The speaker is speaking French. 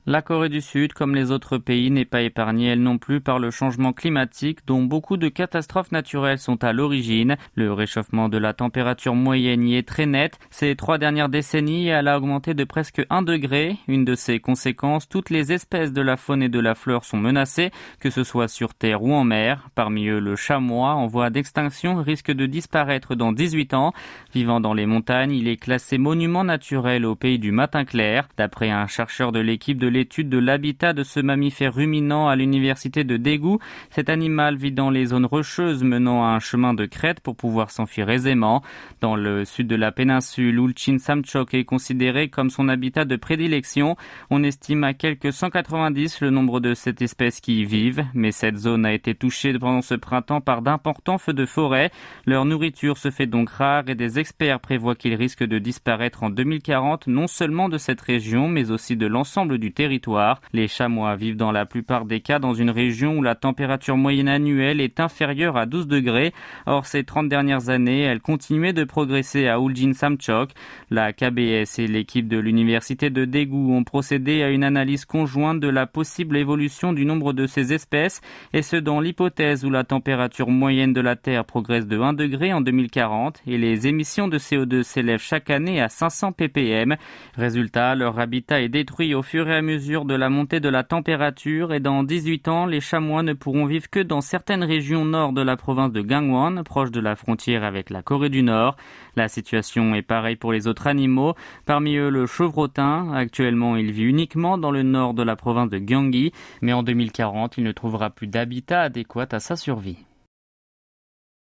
La Corée du Sud, comme les autres pays, n'est pas épargnée elle non plus par le changement climatique dont beaucoup de catastrophes naturelles sont à l'origine. Le réchauffement de la température moyenne y est très net. Ces 3 dernières décennies, elle a augmenté de presque 1 degré. Une de ses conséquences, toutes les espèces de la faune et de la flore sont menacées, que ce soit sur terre ou en mer. Parmi eux, le chamois, en voie d'extinction, risque de disparaître dans 18 ans. Vivant dans les montagnes, il est classé monument naturel au pays du matin clair. D'après un chercheur de l'équipe de l'étude de l'habitat de ce mammifère ruminant à l'université de Daegu, cet animal vit dans les zones rocheuses menant à un chemin de crête pour pouvoir s'enfuir aisément. Dans le sud de la péninsule, Ulchin Samchok est considéré comme son habitat de prédilection. On estime à quelques 190 le nombre de cette espèce qui y vivent, mais cette zone a été touchée pendant ce printemps par d'importants feux de forêt. Leur nourriture se fait donc rare et des experts prévoient qu'ils risquent de disparaître en 2040, non seulement de cette région, mais aussi de l'ensemble du territoire. Les chamois vivent dans la plupart des cas dans une région où la température moyenne annuelle est inférieure à 12 degrés. Or, ces 30 dernières années, elle continuait de progresser à Ulchin Samchok. La KBS et l'équipe de l'université de Daegu ont procédé à une analyse conjointe de la possible évolution du nombre de ces espèces, et ce dans l'hypothèse où la température moyenne de la Terre progresse de 1 degré en 2040 et les émissions de CO2 s'élèvent chaque année à 500 ppm. Résultat, leur habitat est détruit au fur et à mesure de la montée de la température et dans 18 ans, les chamois ne pourront vivre que dans certaines régions nord de la province de Gangwon, proche de la frontière avec la Corée du Nord. La situation est pareille pour les autres animaux, parmi eux le chevrotin. Actuellement, il vit uniquement dans le nord de la province de Gyeonggi, mais en 2040, il ne trouvera plus d'habitat adéquat à sa survie.